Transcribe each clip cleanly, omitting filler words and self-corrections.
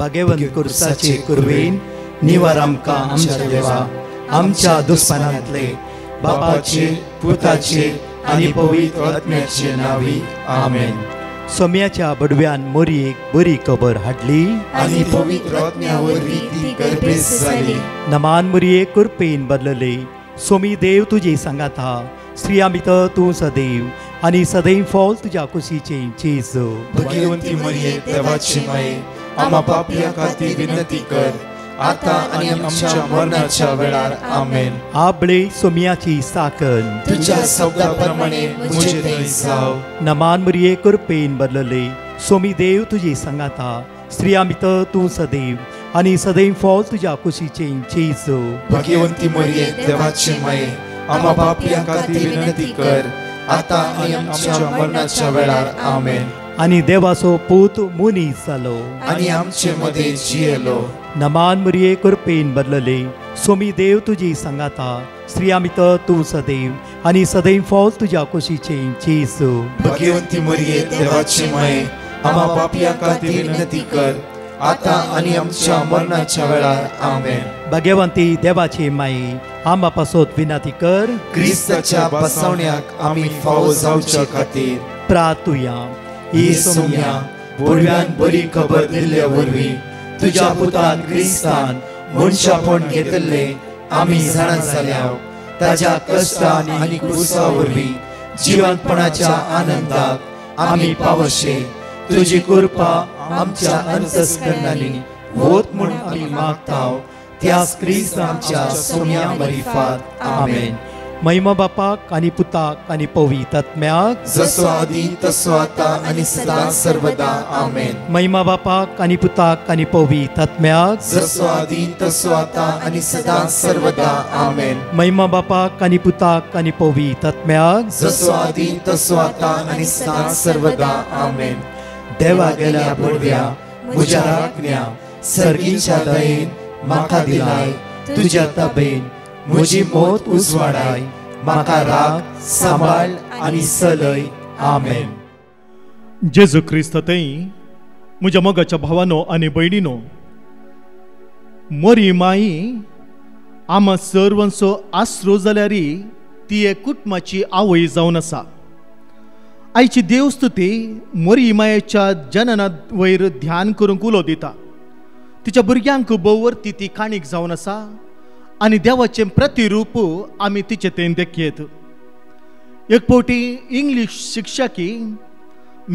भगवंत कुर्साचे कुरवेन निवार आमकां आमच्या देवा आमच्या दुस्मनांतले बापाचे पुताचे आनी पवित्र आत्म्याचे नावी आमेन. सोम्याच्या बडव्यान मोरयेक बरी खबर हाडली आनी पवित्र आत्म्या वरवीं ती गर्भेस जाली. नमान मोरये कुरपेन बदलले. सोमी देव तुजे सांगात हा. स्त्रिया भितर तूं सदैव आनी सदैव फॉल तुज्या कुशीचे चेज. भगवंती मरिये देवाची माये आम्हा पापियां खातीर विनंती कर आता आनी आमच्या मरणाच्या वेळार आमेन. आबळे सोम्याची साकन तुझ्या शब्दाप्रमाणे मुझे थंय जाव. नमान मोरये कुरपेन बदलले. सोमी देव तुजे सांगात हा. स्त्रिया भितर तूं सदैव आनी सदैव फॉल तुज्या कुशीचे चेज. भगवंती मरिये देवाची माये आम्हा पापियां खातीर विनंती कर आता आनी आमच्या मरणाच्या वेळार आमेन. आनी देवाचो पूत मुनीस जालो आनी आमचे मदे जियेलो. नमान मोरये कुरपेन बदलले. सोमी देव तुजी सांगात हा. स्त्रिया भितर तूं सदैव आनी सदैव फॉल तुज्या कुशीचे चेज. भगवंती मरिये देवाची माये आम्हा पापियां खातीर विनंती कर आता आनी आमच्या मरणाच्या वेळार आमेन. भगवंती देवाचे माये आम्हा पासत विनंती कर. क्रिस्ताच्या बसवण्याक आमी फावो जावचे खातीर प्रार्थुया. ही सोम्या बडव्यान बरी खबर दिल्ल्या वरवीं तुज्या पुतान क्रिस्तान मनशापण घेतले आमी जाणा जाल्या. ताज्या कश्टान आनी क्रुसा वरवीं जिवंतपणाच्या आनंदाक आमी पावशे. तुजी कृपा आमच्या अंतस्करणांनी होत म्हूण आमी मागताव. त्याच क्रिस्त आमच्या सोम्या मरिफात आमेन. महिमा बापाक आनी पुताक आनी पवित्र आत्म्याक जसो आदी तसो आता आनी सदां सर्वदा आमेन. महिमा बापाक आनी पुताक आनी पवित्र आत्म्याक जसो आदी तसो आता आनी सदां सर्वदा आमेन. महिमा बापाक आनी पुताक आनी पवित्र आत्म्याक जसो आदी तसो आता आनी सदां सर्वदा आमेन. देवा गेल्या बडव्या म्हज्या राखण्या सर्गीच्या दयेन म्हाका दिलाय. तुज्या तबेन म्हजी मोत उजवाडाय. म्हाका राख सांबाळ आनी चलय. आमेन. जेजू क्रिस्त थंय म्हज्या मोगाच्या भावानो आनी भयणीनो, मोरी माई आम्हा सर्वांचो आसरो जाल्यारी ती एक कुटुंबाची आवय जावन आसा. आयची देवस्तुती मोरी मायेच्या जनना वयर ध्यान करूंक उलो दिता. तिच्या भुरग्यांक बवरती ती काणीक जावन आसा आनी देवाचें प्रतिरूप आमी तिचे तें देखयेत. एक फावटी इंग्लीश शिक्षकी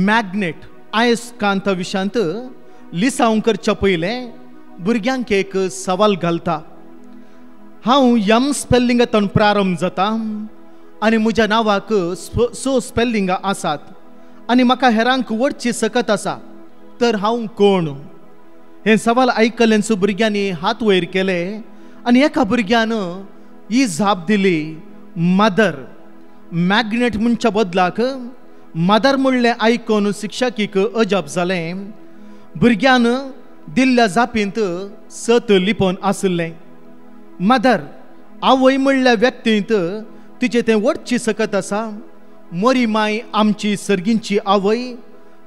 मॅग्नेट आयस्कांत विशांत लिसांव करच्या पयलें भुरग्यांक एक सवाल घालता. हांव यम स्पेलिंगांतल्यान प्रारंभ जाता आनी म्हज्या नांवाक 6 स्पेलिंगां आसात आनी म्हाका हेरांक वडची सकत आसा, तर हांव कोण? हे सवाल आयकल्ल्यान भुरग्यांनी हात वयर केले आनी एका भुरग्यान ही जाप दिली, मदर. मॅग्नेट म्हणच्या बदलाक मदर म्हणलें आयकून शिक्षकीक अजाप जालें. भुरग्यान दिल्ल्या जापींत सत लिपोवन आसलें. मदर आवय म्हणल्या व्यक्तींत तिचे तें वडची सकत आसा. मोरी माय आमची सर्गींची आवय,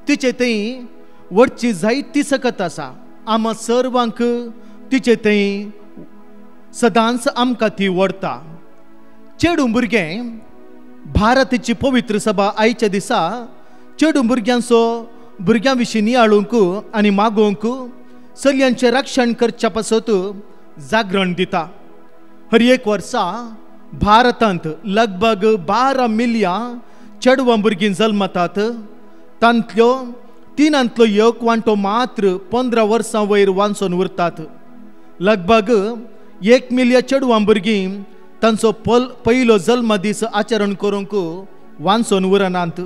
तिचे तें वडची जायती सकत आसा. आम्हा सर्वांक तिचे तें सदांच आमकां ती वडता. चेडू भुरगें भारताची पवित्र सभा आयच्या दिसा चेडू भुरग्यां विशीं नियाळूंक आनी मागोवंक चलयांचें रक्षण करच्या पासत जागरण दिता. हर एक वर्सा भारतांत लगभग 12 मिलियन चेडवां भुरगीं जल्मतात. तांतल्यो 1 वांटो मात्र 15 वर्सां वयर वांचून उरतात. लगभग 1 मिलियन चेडवां भुरगीं तांचो पयलो जल्म दीस आचरण करूंक वांचून उरनात.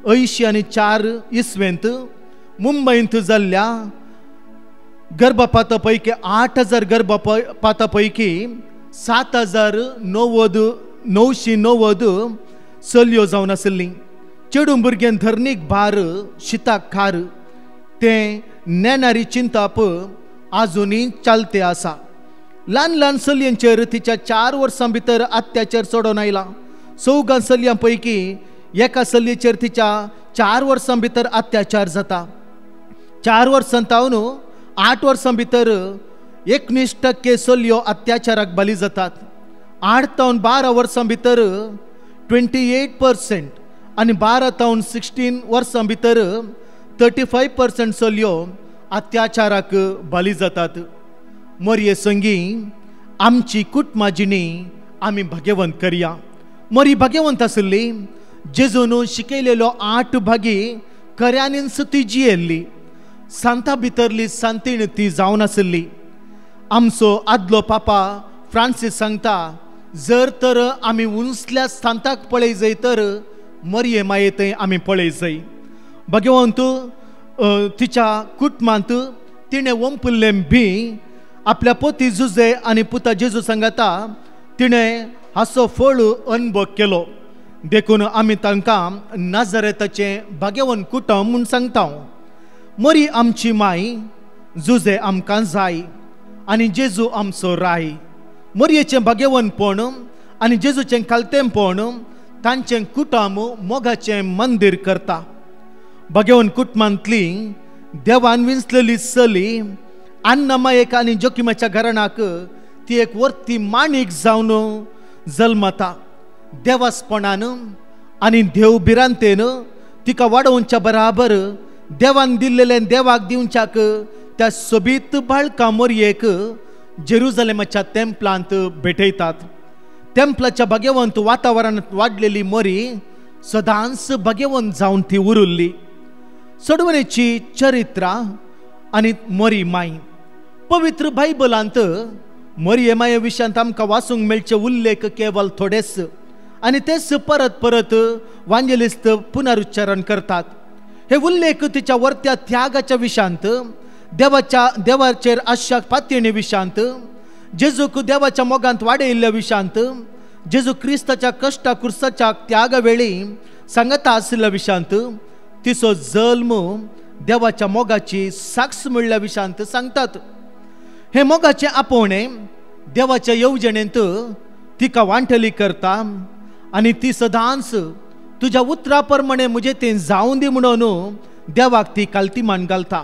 1984 इसवेंत मुंबईंत जाल्ल्या गर्भपाता पैकी 8000 गर्भपाता पैकी 7990 चलयो जावन आसलीं. चेडू भुरग्यां धर्नीक भार शिताक खार तें नेणारी चिंताप आजुनी चालते आसा. ल्हान ल्हान चलयांचेर तिच्या 4 वर्सां भितर अत्याचार चडोवन आयला. 4 चलयां पैकी एका चलयेचेर तिच्या 4 वर्सां भितर अत्याचार जाता. 4 वर्सां तावन 8 वर्सां भितर 19% चलयो अत्याचाराक बली जातात. 8 तावन 12 वर्सां भितर 28% आनी 12 तावन 16 वर्सां भितर 35% चलयो अत्याचाराक बली जातात. मोरये संगी आमची कुटुंबां जिणी आमी भाग्यवंत करया. मोरी भाग्यवंत आसली जेजून शिकयलेलो 8 भागी खऱ्यांनीच ती जियेल्ली. सांता भितरली सांतीण ती जावन आसली. आमचो आदलो पापा फ्रांसीस सांगता, जर तर आमी उंचल्या सांताक पळय जाय तर मोरये माये थंय आमी पळय जाय. भाग्यवंत तिच्या कुटुंबांत तिणें ओंपुल्लें बी आपल्या पोती जुजे आनी पुता जेजू सांगता तिणें हाचो फळ अनुभव केलो. देखून आमी तांकां नाजरेताचें भाग्यवंत कुटुंब म्हूण सांगता. मोरी आमची माय, जुजे आमकां जाय आनी जेजू आमचो राय. मोरयेचें भाग्यवंतपण आनी जेजूचें कालतेंपण तांचें कुटुंब मोगाचें मंदीर करता. भाग्यवंत कुटुंबांतली देवान विंचलेली चली अन्नमायेक आनी जोखिमाच्या घराण्याक ती एक वर्ती माणीक जावन जल्मता. देवासपणान आनी देवभिरांतेन तिका वाडोवच्या बराबर देवान दिल्लेलें देवाक दिवच्याक त्या सोबीत बाळका मोरयेक जेरुजलेमाच्या तेंपलांत भेटयतात. तेंपलाच्या भाग्यवंत वातावरणांत वाडलेली मोरी सदांच भाग्यवंत जावन ती उरुल्ली. सोडवणेची चरित्रां आनी मोरी माय. पवित्र बायबलांत मोरये माये विशयांत आमकां वाचूंक मेळचे उल्लेख केवळ थोडेच आनी तेच परत परत वांजेलिस्त पुनरुच्चारण करतात. हे उल्लेख तिच्या वर्त्या त्यागाच्या विशयांत, देवाचेर आशाक पातयणे विशयांत, जेजूक देवाच्या मोगांत वाडयल्ल्या विशयांत, जेजू क्रिस्ताच्या कश्टा कुर्साच्या त्यागा वेळी सांगता आशिल्ल्या विशयांत, तिचो जल्म देवाच्या मोगाची साक्ष म्हणल्या विशयांत सांगतात. हे मोगाचे आपोवणे देवाच्या येवजणेंत तिका वांटली करता आनी ती सदांच तुज्या उतरा प्रमाणे म्हजे तें जावं दी म्हणून देवाक ती काल्तिमान घालता.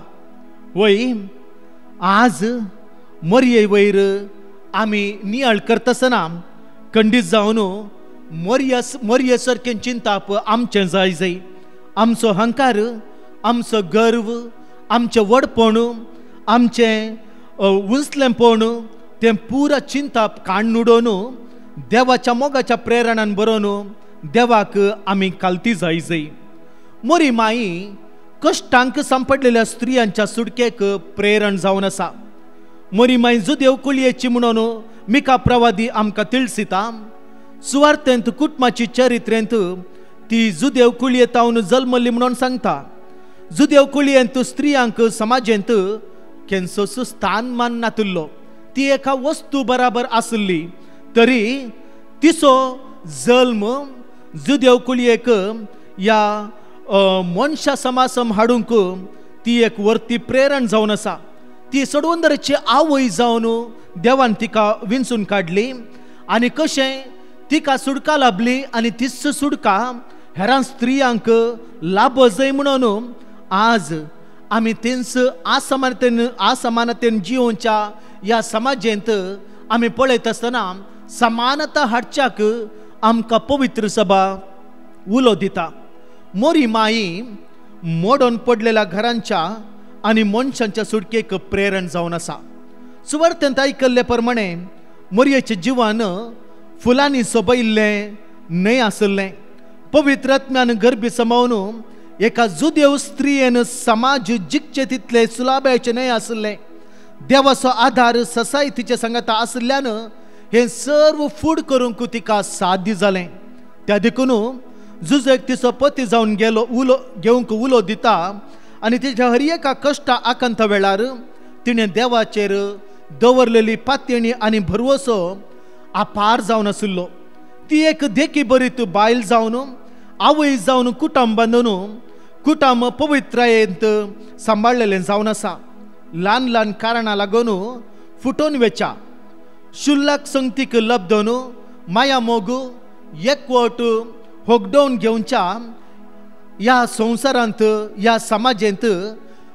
वय आज मोरये वयर आमी नियाळ करतासतना खंडीत जावन मोरये सारकें चिंताप आमचें जाय. आमचो अहंकार, आमचो गर्व, आमचें वडपण, आमचें उंचलेंपण तें पुरा चिंताप काण उडोवन देवाच्या मोगाच्या प्रेरणान बरोवन देवाक आमी कालती जाय. मोरी माई कश्टांक सांपडलेल्या स्त्रियांच्या सुटकेक प्रेरण जावन आसा. मोरी माई जुदेव कुळयेची म्हणून मिका प्रवादी आमकां तिळसिता. सुवार्थेंत कुटुंबाची चरित्रेंत ती जुदेव कुळयेतावन जल्मली म्हणून सांगता. जुदेव कुळयेंत स्त्रियांक समाजेंत केन्सोच स्थान मान नातुल्लो. ती एका वस्तू बराबर आसली तरी तिचो जल्म जुदेव कुळयेक या मनशा समासम हाडूंक ती एक वर्ती प्रेरण जावन आसा. ती सडवंदराची आवय जावन देवान तिका विंचून काडली आनी कशें तिका सुडका लाभली आनी तीच सुडका हेरां स्त्रियांक लाभ जाय म्हणून आज आमी तेंच असमानतेन जिवोवच्या ह्या समाजेंत आमी पळयत आसतना समानता हाडच्याक आमकां पवित्र सभा उलो दिता. मोरी माई मोडोन पडलेल्या घरांच्या आनी मनशांच्या सुटकेक प्रेरण जावन आसा. सुवार्थेंत आयकल्ले प्रमाणे मोरयेचें जिवन फुलांनी सोबयिल्लें न्हय आसलें. पवित्र आत्म्यान गर्भी समावन एका जुदेव स्त्रियेन समाज जिखचे तितले सुलाभेचें न्हय आसलें. देवाचो आधार ससायतीचे सांगता आसल्यान हे सर्व फूड करूंक तिका साध्य जालें. त्या देखून जुजेक तिचो पती जावन गेलो घेवंक उलो दिता आनी तिच्या हर एका कश्टा आकांत वेळार तिणें देवाचेर दवरलेली पातयणी आनी भरवसो आपार जावन आशिल्लो. ती एक देखी बरीत बायल जावन आवय जावन कुटुंब बांदून कुटुंब पवित्रायेंत सांबाळलेलें जावन आसा. ल्हान ल्हान कारणां लागून फुटोवन वेचा, शुल्लाक संगतीक लब्धोन माया मोग एकवट होगडोवन घेवच्या ह्या संवसारांत ह्या समाजेंत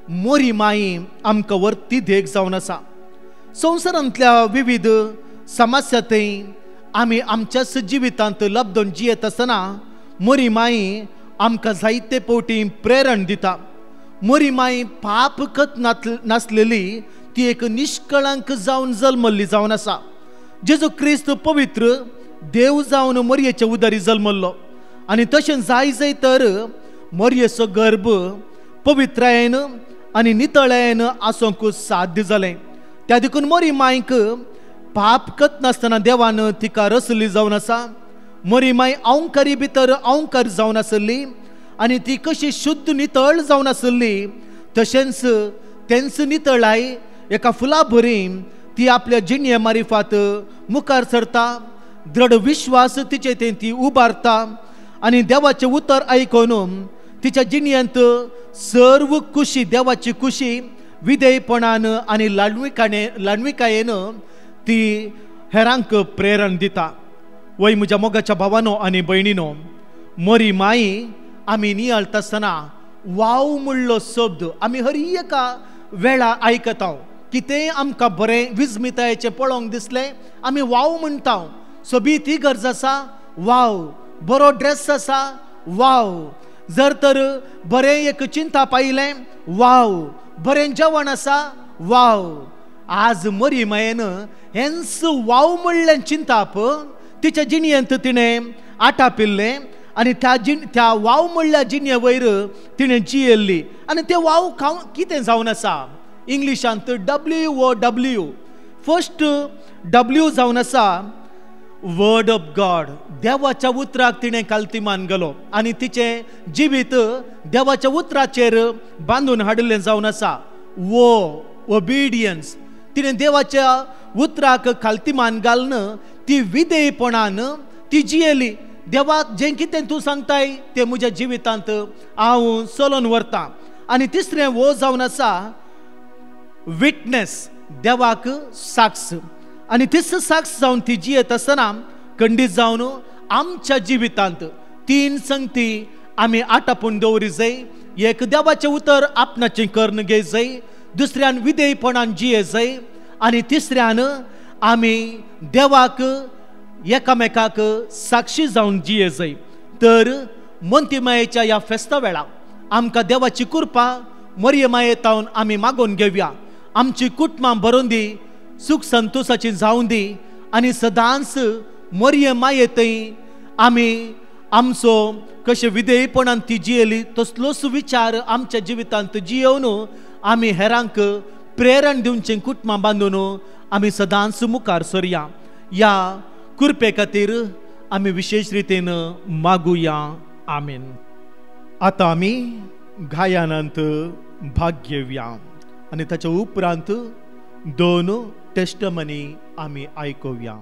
मोरी माई आमकां वर्ती देख जावन आसा. संवसारांतल्या विविध समस्यातय आमी आमच्याच जिवितांत लबदोन जियेत आसतना मोरी माई आमकां जायते फावटी प्रेरण दिता. मोरी माई पाप करत नासलेली ती एक निश्कळंक जावन जल्मल्ली जावन आसा. जेजू क्रिस्त पवित्र देव जावन मरयेच्या उदरी जल्मल्लो आनी तशें जाय तर मरयेचो गर्भ पवित्रायेन आनी नितळायेन आसूंक साध्य जालें. त्या देखून मोरी मायक पाप करत नासतना देवान तिका रचली जावन आसा. मोरी माय अवंकारी भितर अवंकार जावन आसली आनी ती कशी शुद्ध नितळ जावन आसली तशेंच तेंच नितळाय एका फुला भरी ती आपल्या जिणये मारिफात मुखार सरता. दृढ विश्वास तिचे ते ती उबारता आनी देवाचे उतर आयकून तिच्या जिणयेंत सर्व खुशी देवाची खुशी विधेयपणान आनी लाडविकायेन ती हेरांक प्रेरण दिता. वय म्हज्या मोगाच्या भावानो आनी भयणीनो, मोरी माई आमी नियाळटा आसतना वाव म्हणलो शब्द आमी हर एका वेळा आयकता. कितेंय आमकां बरें विस्मितायेचें पळोवंक दिसलें आमी वाव म्हणटा. सोबीत ही गरज आसा वाव, बरो ड्रेस आसा वाव, जर तर बरें एक चिंता पायलें वाव, बरें जेवण आसा वाव. आज मोरी मायेन हेंच वाव म्हणलें चिंताप तिच्या जिणयेंत तिणें आटापिल्लें आनी त्या वाव म्हणल्या जिणये वयर तिणें जियेल्ली आनी तें वाव कितें जावन आसा. इंग्लिशांत WOW, फर्स्ट W जावन आसा वर्ड ऑफ गॉड. देवाच्या उतराक तिणें काल्तिमान गेलो आनी तिचें जिवीत देवाच्या उतराचेर बांदून हाडिल्लें जावन आसा. ओबिडियन्स, तिणें देवाच्या उतराक खालतीमान घालन ती विधेयपणान ती जियेली. देवाक जें कितें तूं सांगताय तें म्हज्या जिवितांत हांव चलोवन व्हरतां. आनी तिसरें वो जावन आसा विटनेस, देवाक साक्ष. आनी तिस साक्ष जावन ती जियेत आसतना खंडीत जावन आमच्या जिवितांत 3 संगती आमी आटापून दवरी जाय. एक देवाचें उतर आपणाचें कर्ण घे जाय, दुसऱ्यान विधेयपणान जिये जाय आनी तिसऱ्यान आमी देवाक एकामेकाक साक्षी जावन जिये जाय. तर मोंती मायेच्या ह्या फेस्ता वेळा आमकां देवाची कृपा मोरये मायेतावन आमी मागोवन घेवया. आमची कुटुंबां बरोवन दी, सुख संतोषाची जावं दी आनी सदांच मोरये मायेतय आमी आमचो कशें विधेयपणान ती जियेली तसलोच विचार आमच्या जिवितांत जियोवन आमी हेरांक प्रेरण दिवचें कुटुंबां बांदून आमी सदांच मुखार सरया. ह्या कृपे खातीर आमी विशेष रितीन मागुया. आमीन. आतां आमी गायनांत भाग घेवया आनी ताच्या उपरांत 2 टेस्टमनी आमी आयकुया.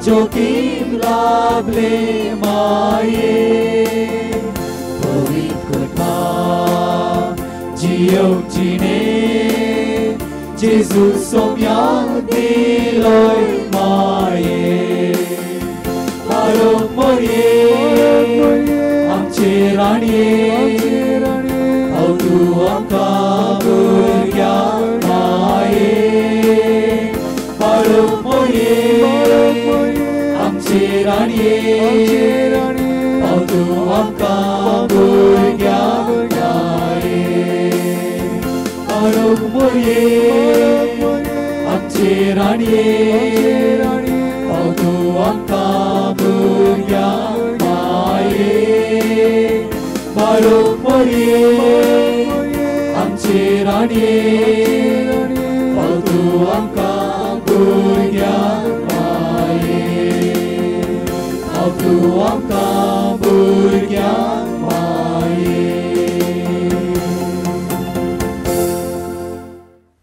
जोखीम लाभले माये पवित्र जियोची ने जेजू सोम्याक दिलोय माये बारो मोरये आमचे राणये हांव तूं आमकां भुरग्यांक माये बारो मोरये राणये हांव तूं आमकां भुरग्यांक माये मारूक मोरये आमचे राणये पाव तूं आमकां भुरग्यांक माये मारूक मोरये आमचे राणये पाव तूं आमकां भुरग्यांक माये पाव तूं आमकां भुरग्यांक माये.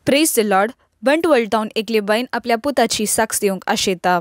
Praise the Lord. बंट वल्टावन एकली बायन आपल्या पुताची साक्ष दिवंक आशेता.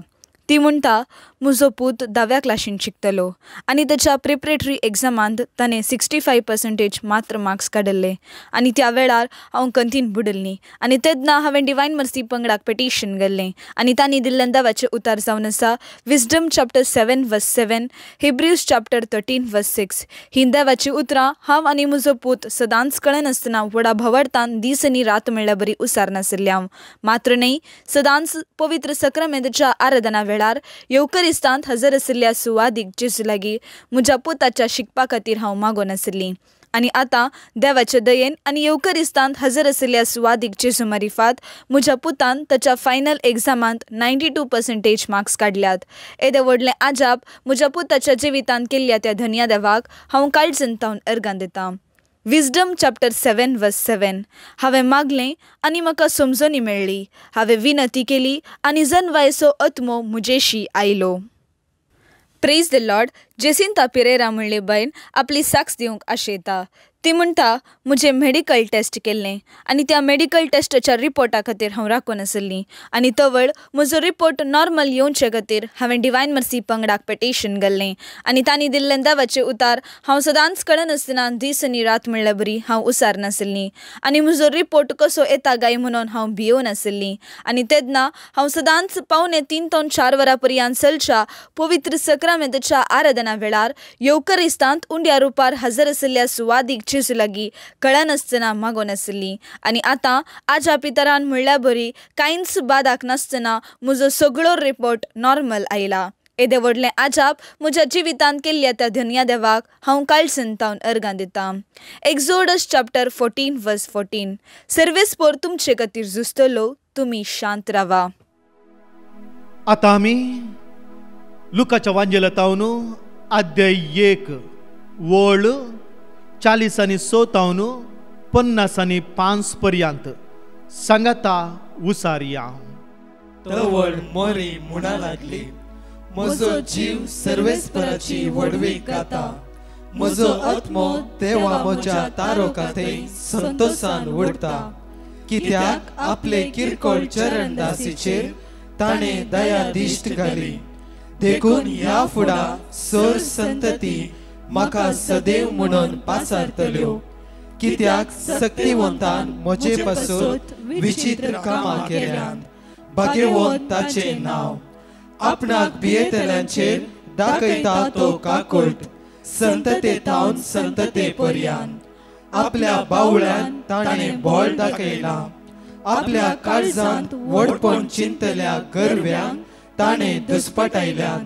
ती म्हणटा, म्हजो पूत 10व्या क्लासीन शिकतलो आनी ताच्या प्रिपरेटरी एग्जामांत ताणें 65% मात्र मार्क्स काडले आनी त्या वेळार हांव कंतीन बुडल्ली आनी तेन्ना हांवें डिवायन मर्सी पंगडाक पेटिशन घाल्लें आनी तांणी दिल्लें दावाचें उतार जावन आसा विजडम चॅप्टर 7 वर्स 7, हिब्रिव्स चॅप्टर 13 वर्स 6. ही देवाची उतरां हांव आनी म्हजो पूत सदांच कळनासतना व्हडा भवार्थान दीस आनी रात म्हणल्यार बरी उसार नासल्या. मात्र न्हय, सदांच पवित्र सक्रामेंताच्या आराधना वेळार येवकरिस्तांत हजर आशिल्ल्या सुवादीक जेजू लागीं म्हज्या पुताच्या शिकपा खातीर हांव मागोन आशिल्लीं. आनी आतां देवाचे दयेन आनी येवकरिस्तांत हजर आशिल्ल्या सुवादीक जेजू मारिफात म्हज्या पुतान ताच्या फायनल एग्जामांत 92% मार्क्स काडल्यात. येदें व्हडलें आजाप म्हज्या पुताच्या जिवितांत केल्ल्या त्या धन्या देवाक हांव काळजंतावन अर्गां दितां. विजडम चॅप्टर 7 वर्स 7. हांवें मागलें आनी म्हाका समजोनी मेळ्ळी. हांवें विनंती केली आनी जनवायेचो आत्मो म्हजेशी आयलो. Praise the Lord. Jacinta Pereira म्हणली बायन आपली साक्ष दिवंक आशेता. ती म्हणटा, म्हजें मेडिकल टेस्ट केल्लें आनी त्या मेडिकल टेस्टाच्या रिपोर्टा खातीर हांव राखून आशिल्लीं आनी तवळ म्हजो रिपोर्ट नॉर्मल येवचे खातीर हांवें डिवायन मर्सी पंगडाक पेटिशन घाल्लें आनी तांणी दिल्लें दावाचें उतार हांव सदांच कळनासतना दीस आनी रात म्हणल्यार बरी हांव उसार नाशिल्लीं आनी म्हजो रिपोर्ट कसो येता गाय म्हणून हांव भियोवन आशिल्लीं. आनी तेन्ना हांव सदांच 3 ते 4 वरां पर्यंत चलच्या पवित्र सक्रामेंताच्या आराधना वेळार येवकरिस्तांत उंड्या रुपार हजर आशिल्ल्या सुवादीक जेजू लागीं कळनासतना मागोन आशिल्लीं. आनी आतां आज्या पितरान म्हणल्यार बरी कांयच बादाक नासतना म्हजो सगळो रिपोर्ट नॉर्मल आयला. येदें व्हडलें आजाप म्हज्या जिवितांत केल्ल्या त्या धन्या देवाक हांव काळजंतावन अर्गां दितां. एक्झोडस चॅप्टर 14 वर्स 14. सर्वेस्पोर तुमचे खातीर झुजतलो, तुमी शांत रावा. आतां आमी लुकाच्या वांजेलातावन अध्याय 1 वळ 40 आनी 6 50 आनी 5 पर्यंत सांगाता उसारया. तवळ मोरी म्हणा लागली, म्हजो जीव सर्वेस्पराची वडवीक गाता. म्हजो आत्मो देवा म्हज्या तारोकाथय संतोषान उडटा. कित्याक आपले किरकोळ चरण दासीचेर ताणें दया दिश्ट घाली. देखून ह्या फुडा सर संतती म्हाका सदैव म्हणून पासारतल्यो. कित्याक शक्तिवंतान म्हजे पासून विचित्र कामां केल्यात. भाग्यवंत ताचे नांव. आपणाक भियेतल्यांचेर दाखयता तो काकूट. संतते थावन संतते पर्यंत आपल्या बावळ्यान ताणें बोळ दाखयला. आपल्या काळजांत व्हडपण चिंतल्या गर्व्यांक ताणें दुस्पटायल्यात.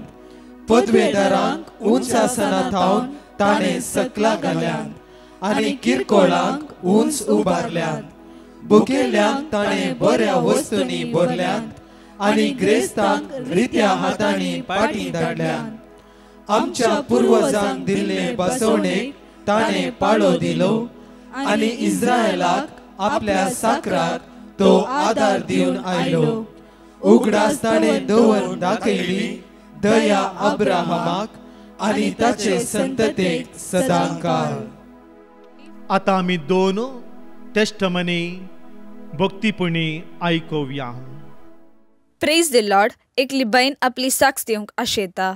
पदवेदारांक उंच आसनां थावन ताणें सकला घाल्यात आनी किरकोळांक उंच उबारल्यात. भुकेल्यांक ताणें बऱ्या वस्तूंनी भरल्यात आनी ग्रेस्तांक रित्या हातांनी पाटी धाडल्यात. आमच्या पुर्वजांक दिल्ले बसवणेक ताणें पाळो दिलो आनी इस्रायलाक आपल्या साकराक तो आदार दिवन आयलो. उगडास ताणें दवरून दाखयली दया अब्राहमाक आनी ताचे संततेक सदांकाळ. आतां आमी 2 टेस्टमनी भक्तीपणी आयकुया. Praise the Lord. एकली बायन आपली साक्ष दिवंक आशेता.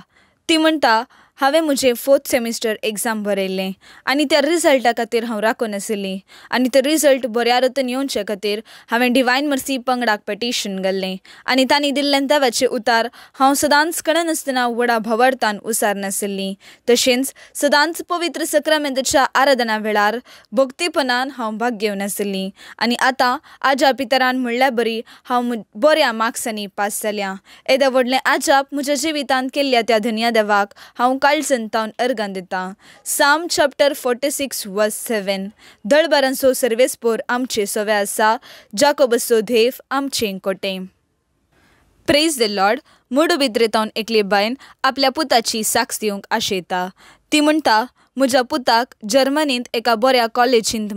ती म्हणटा, हांवें म्हजें 4th सेमिस्टर एग्जाम बरयल्लें आनी त्या रिजल्टा खातीर हांव राखून आशिल्लीं आनी ते रिजल्ट बऱ्या रतन येवचे खातीर हांवें डिवायन मर्सी पंगडाक पेटिशन घाल्लें आनी तांणी दिल्लें देवाचें उतार हांव सदांच कळनासतना व्हडा भवार्थान उसार नाशिल्लीं. तशेंच सदांच पवित्र सक्रामेंताच्या आराधना वेळार भक्तीपणान हांव भाग घेवन आशिल्लीं आनी आतां आज्या पितरान म्हणल्यार बरी हांव बऱ्या मार्क्सांनी पास जाल्यां. येदें व्हडलें आजाप म्हज्या जिवितांत केल्ल्या त्या धन्या देवाक हांव काळजन तावन अर्गां दिता. साम चॅप्टर 46 वर्स 7. दळबारांचो सर्वेस्पोर आमचे सवे आसा, जाकोबसो धेव आमचें कोटें. Praise the Lord. मुडू भितरेतावन एकली बायन आपल्या पुताची साक्ष दिवंक आशेता. ती म्हणटा, म्हज्या पुताक जर्मनींत एका बऱ्या कॉलेजींत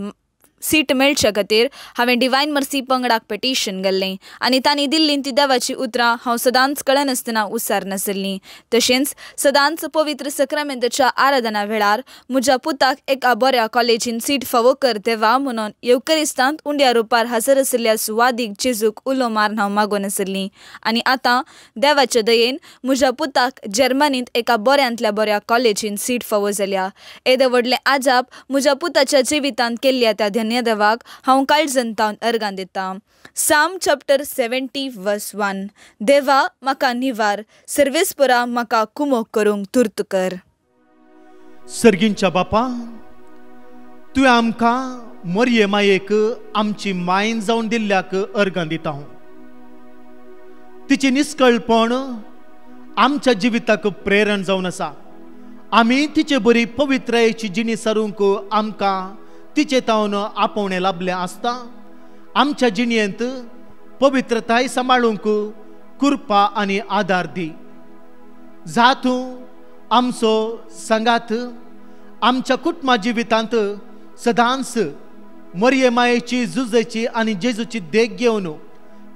सीट मेळचे खातीर हांवें डिवायन मर्सी पंगडाक पेटिशन घाल्लें आनी तांणी दिल्लीन ती देवाची उतरां हांव सदांच कळनासतना उसार नासलीं. तशेंच सदांच पवित्र सक्रामेंताच्या आराधना वेळार म्हज्या पुताक एका बऱ्या कॉलेजीन सीट फावो कर देवा म्हणून येवकरिस्तांत उंड्या रुपार हजर आशिल्ल्या सुवादीक जेजूक उलो मारून हांव मागोन आसलीं. आनी आतां देवाच्या दयेन म्हज्या पुताक जर्मनींत एका बऱ्यांतल्या बऱ्या कॉलेजीन सीट फावो जाल्या. येदें व्हडलें आजाप म्हज्या पुताच्या जिवितांत केल्ल्या त्या देवाक हांव काळजन तावन अर्गां दिता. साम चॅप्टर 70 वर्स 1. देवा म्हाका निवार, सर्वेस्परा म्हाका कुमोग करूंक तुर्त कर. सर्गींच्या बापा, तुवें आमकां मरये मायेक आमची मायन जावन दिल्ल्याक अर्गां दिता. तिची निस्कळपण आमच्या जिविताक प्रेरण जावन आसा. आमी तिचे बरी पवित्रयेची जिणी सारूंक आमकां तिचे तावन आपोवणें लाभलें आसता. आमच्या जिणयेंत पवित्रताय सांबाळूंक कृपा आनी आदार दी. जातूं आमचो संगात आमच्या कुटुंबा जिवितांत सदांच मरये मायेची झुजेची आनी जेजूची देख घेवन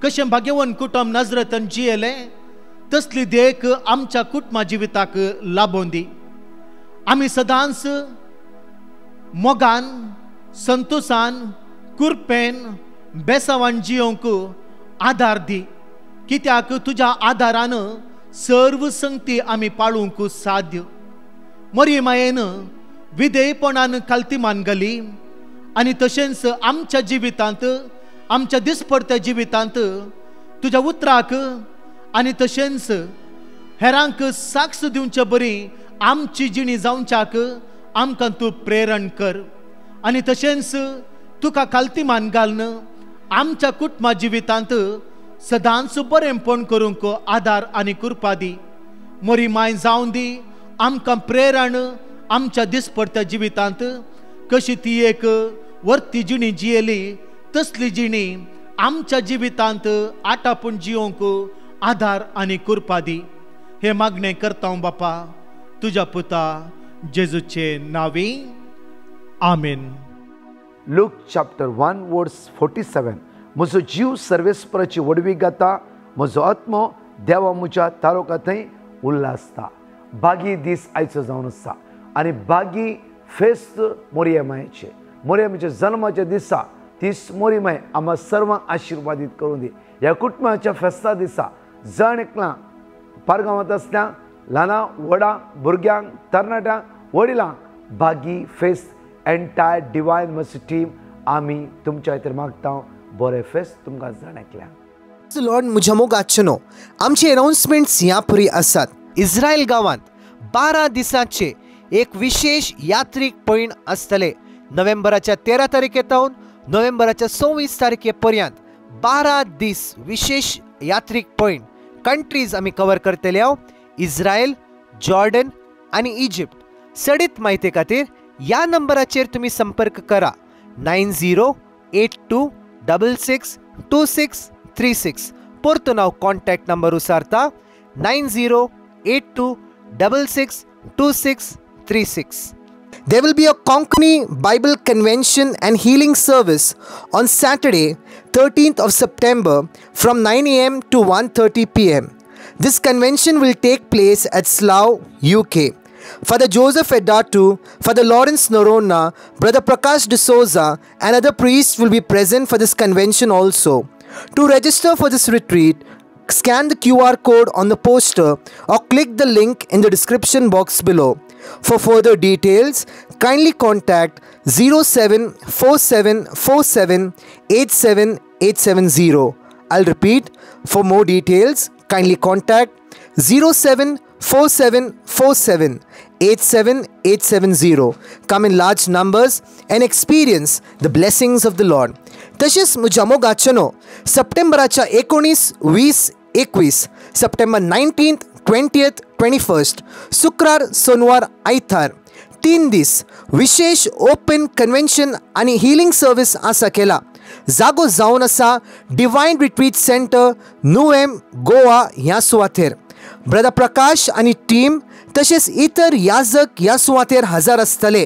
कशें भाग्यवन कुटुंब नजरतन जियेलें तसली देख आमच्या कुटुंबा जिविताक लाभोवन दी. आमी सदांच मोगान, संतोषान, कुरपेन, बेसावान जियोंक आदार दी. कित्याक तुज्या आदारान सर्व संगती आमी पाळूंक साध्य. मरये मायेन विधेयपणान काल्तिमान घाली आनी तशेंच आमच्या जिवितांत, आमच्या दिसपडत्या जिवितांत तुज्या उतराक आनी तशेंच हेरांक साक्ष दिवचे बरी आमची जिणी जावच्याक आमकां तूं प्रेरण कर. आनी तशेंच तुका काल्तिमान घालन आमच्या कुटुंबा जिवितांत सदांच बरेंपण करूंक आदार आनी कृपा दी. मरी माय जावन दी आमकां प्रेरण आमच्या दिसपडत्या जिवितांत. कशी ती एक वर्ती जिणी जियेली तसली जिणी आमच्या जिवितांत आटापून जियोंक आदार आनी कृपा दी. हे मागणें करता हांव बापा तुज्या पुता जेजूचे नांवी. आमेन. लूक चॅप्टर 1 वर्स 47. म्हजो जीव सर्वेस्पराची वडवी घाता, म्हजो आत्मो देवा म्हज्या तारोका थंय उल्हासता. बागी दीस आयचो जावन आसा आनी बागी फेस्त मोरयेमायेचे. मोरयेमाच्या जल्माच्या दिसा तीस मोरयेमाय आम्हा सर्वांक आशिर्वादीत करून दी. ह्या कुटुंबाच्या फेस्ता दिसा जण एकलां पारगांवांत आसल्या ल्हाना व्हडा भुरग्यांक, तरणाट्यांक, वडिलांक बागी फेस्त एंटायर डिवायन मर्सी टीम आमी तुमच्या खातीर मागता. बरें फेस्त तुमकां जण एकल्या. लॉर्ड म्हज्या मोगाचनो आमचे अनाउन्समेंट्स ह्या परी आसात. इस्रायल गांवांत 12 दिसांचे एक विशेष यात्रीक पैण आसतले. नोव्हेंबराच्या 13 तारखेतावन नोव्हेंबराच्या 26 तारखे पर्यंत 12 दीस विशेष यात्रीक पैण कंट्रीज आमी कवर करतले. इस्रायल, जॉर्डन आनी इजिप्त. सडीत म्हायते खातीर ह्या नंबराचेर तुमी संपर्क करा. 9082662636. परतून हांव contact number उसारता 9082662636. There will be a Konkani Bible Convention and Healing Service on Saturday, 13th of September from 9 a.m. to 1:30 p.m. This convention will take place at Slough, UK. Father Joseph Edatu, Father Lawrence Norona, Brother Prakash D'Souza and other priests will be present for this convention also. To register for this retreat, scan the QR code on the poster or click the link in the description box below. For further details, kindly contact 074747 I'll repeat, for more details, kindly contact 074747 Come in large numbers and experience the blessings of the Lord. तशेंच म्हज्या मोगाचनो सप्टेंबराच्या 19, 20, 21, September 19th, 20th, 21 शुक्रार सोनवार आयतार 3 दीस विशेष open convention आणि healing service आसा केला. जागो जावन आसा divine retreat centre Nuvem Goa ह्या सुवातेर. ब्रदर प्रकाश आणि टीम तसेच इतर याजक ह्या सुवातेर हजर आसतले.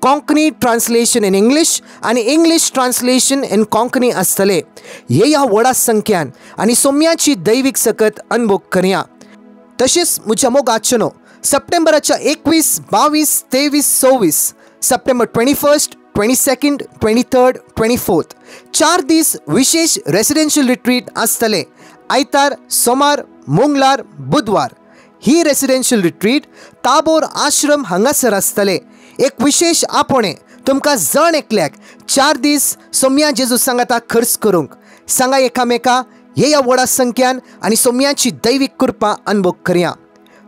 कोंकणी ट्रान्सलेशन इन इंग्लिश आणि इंग्लिश ट्रान्सलेशन इन कोंकणी आसतले. हे ह्या व्हडा संख्यान आणि सोम्याची दैवीक सकत अनुभव करया. तसेच म्हज्या मोगाचनो सप्टेंबराच्या 21, 22, 23, 24 सप्टेंबर 21, 22, 23, 24 4 दीस विशेष रेसिडेन्शियल रिट्रीट आसतले. आयतार, सोमार, मंगळार, बुधवार. ही रेसिडेन्शियल रिट्रीट ताबोर आश्रम हांगासर आसतले. एक विशेष आपणे तुमकां जण एकल्याक 4 दीस सोम्या जेजू सांगाता खर्च करूंक. सांगा एकामेका हे ह्या व्हडा संख्यान आणि सोम्याची दैवीक कृपा अनुभव करया.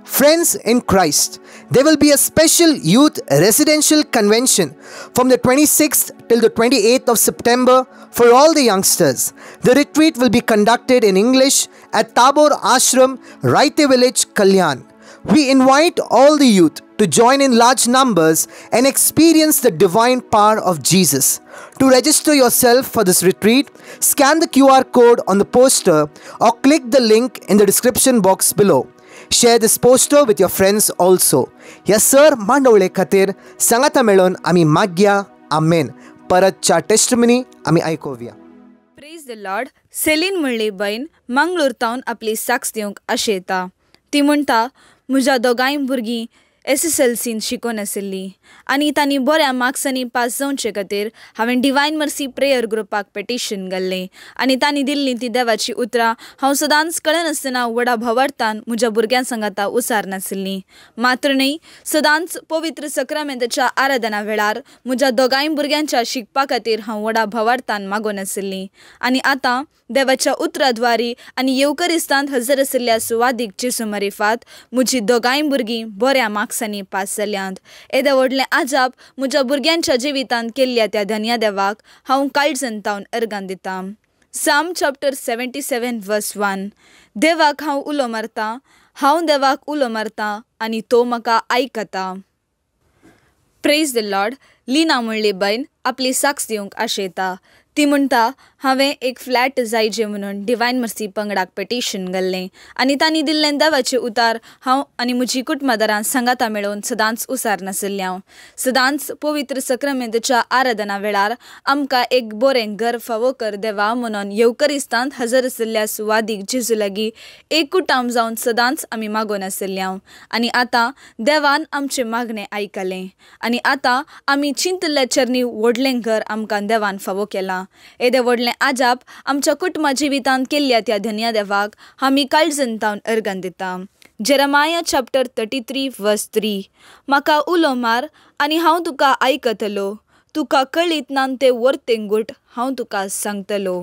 Friends in Christ, there will be a special youth residential convention from the 26th till the 28th of September for all the youngsters. The retreat will be conducted in English at Tabor Ashram, Raite Village, Kalyan. We invite all the youth to join in large numbers and experience the divine power of Jesus. To register yourself for this retreat, scan the QR code on the poster or click the link in the description box below. Share this poster with your friends also. ह्या सर मांडवळे खातीर सांगाता मेळोन आमी मागया. Amen. परतच्या testimony आमी आयकोवया. Praise the Lord. सेलीन म्हणली बहीण मंगळूरतावन आपली साक्ष दिवंक आशेता. ती म्हणटा म्हज्या दोगांय भुरगीं SSLCन शिकोवन आशिल्लीं आनी तांणी बऱ्या मार्क्सांनी पास जावचे खातीर हांवें डिवायन मर्सी प्रेयर ग्रुपाक पेटिशन घाल्लें आनी तांणी दिल्लीं ती देवाची उतरां हांव सदांच कळनासतना व्हडा भवार्थान म्हज्या भुरग्यां सांगाता उसार नाशिल्लीं. मात्र न्ही, सदांच पवित्र सक्रामेंताच्या आराधना वेळार म्हज्या दोगांय भुरग्यांच्या शिकपा खातीर हांव व्हडा भवार्थान मागोवन आशिल्लीं. आनी आतां देवाच्या उतराद्वारी आनी येवकरिस्तांत हजर आशिल्ल्या सुवादीक जेसू मरिफात म्हजीं दोगांय भुरगीं बऱ्या मार्क्सांनी पास जाल्यांत. येदे व्हडलें आजाप म्हज्या भुरग्यांच्या जिवितांत केल्ल्या त्या धन्या देवाक हांव काळजंतावन अर्गान दितां. साम चॅप्टर 77 वर्स 1. देवाक हांव उलो मारतां, हांव देवाक उलो मारतां आनी तो म्हाका आयकता. Praise the Lord. लिना म्हणली बहीण आपली साक्ष दिवंक आशेता. ती म्हणटा हांवें एक फ्लॅट जायजे म्हणून डिवायन मर्सी पंगडाक पेटिशन घाल्लें आनी तांणी दिल्लें देवाचें उतार हांव आनी म्हजीं कुटुंबदारां सांगाता मेळोवन सदांच उसार नाशिल्ल्या. सदांच पवित्र सक्रामेंताच्या आराधना वेळार आमकां एक बरें घर फावो कर देवा म्हणून येवकरिस्तांत हजर आशिल्ल्या सुवादीक जेजू लागीं एकूटाम जावन सदांच आमी मागोवन आशिल्ल्या. आनी आतां देवान आमचें मागणें आयकलें आनी आतां आमी चिंतल्ल्या चरणी व्हडलें घर आमकां देवान फावो केलां. येदे व्हडलें आजाप आमच्या कुटुंबा जिवितांत केल्ल्या त्या धन्या देवाक आमी काळजंतावन अर्गान दिता. जेरमाया चॅप्टर 33 वर्स 3. म्हाका उलो मार आनी हांव तुका आयकतलो, तुका कळीत ना ते वर्तेंगूट हांव तुका सांगतलो.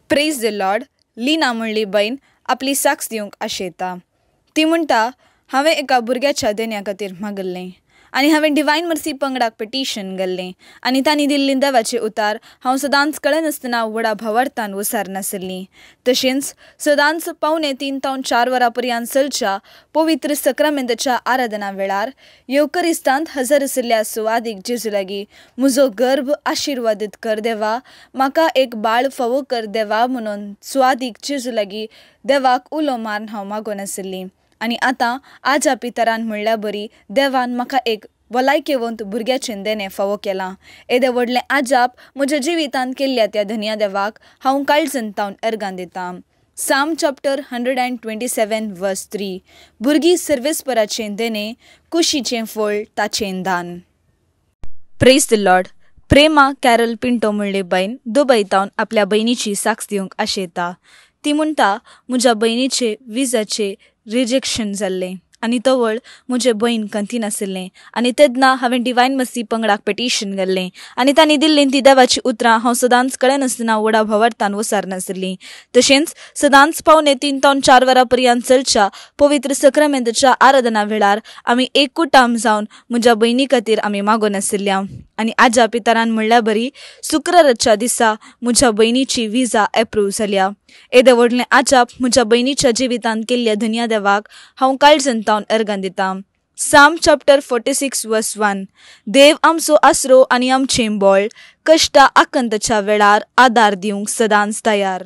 Praise the Lord. लिना म्हणली बहीण आपली साक्ष दिवंक आशेता. ती म्हणटा हांवें एका भुरग्याच्या देण्या खातीर मागल्लें आनी हांवें डिवायन मर्सी पंगडाक पेटिशन घाल्लें आनी तांणी दिल्लीं देवाचें उतार हांव सदांच कळनासतना व्हडा भवार्थान उसार नाशिल्लीं. तशेंच सदांच 3:30 ते 4 वरां पर्यंत चलच्या पवित्र सक्रामेंताच्या आराधना वेळार येवकरिस्तांत हजर आशिल्ल्या सुवादीक जेजू लागीं म्हजो गर्भ आशिर्वादीत कर देवा, म्हाका एक बाळ फावो कर देवा म्हणून सुवादीक जेजू लागीं देवाक उलो मारून हांव मागोवन आशिल्लीं. आनी आतां आजा पितरान म्हणल्या बरी देवान म्हाका एक भलायकेवंत भुरग्याचें देणें फावो केलां. येदे व्हडलें आजाप म्हज्या जिवितांत केल्ल्या त्या धन्या देवाक हांव काळजंतावन अर्गान दितां. साम चॅप्टर 127 वर्स 3. भुरगीं सर्वेस्पराचें देणें, कुशीचें फळ ताचें दान. Praise the Lord. Prema Carol Pinto म्हणले बहीण दुबयतावन आपल्या बहिणीची साक्ष दिवंक आशेता. ती म्हणटा म्हज्या बहिणीचे विजाचे रिजेक्शन जाल्लें आनी तवळ म्हजे बहीण कंती नाशिल्लें आनी तेदना हांवें डिवायन मसी पंगडाक पेटिशन घाल्लें आनी तांणी दिल्लीं ती देवाची उतरां हांव सदांच कळ्ळें नासतना व्हडा भवार्थान वसार नाशिल्लीं. तशेंच सदांच पावणे 3 ते 4 वरां पर्यंत चलच्या पवित्र सक्रामेंताच्या आराधना वेळार आमी एकूटाम जावन म्हज्या भयणी खातीर आमी मागोन आशिल्ल्या. आनी आज्या पितरान म्हणल्या बरी शुक्राराच्या दिसा म्हज्या भयणीची विजा एप्रूव जाल्या. येदे व्हडलें आजाप म्हज्या भयणीच्या जिवितांत केल्ल्या धन्या देवाक हांव काळजंतावन अर्गां दितां. Psalm chapter 46 verse 1. देव आमचो आसरो आनी आमचें बळ, कश्टा आकंतच्या वेळार आदार दिवंक सदांच तयार.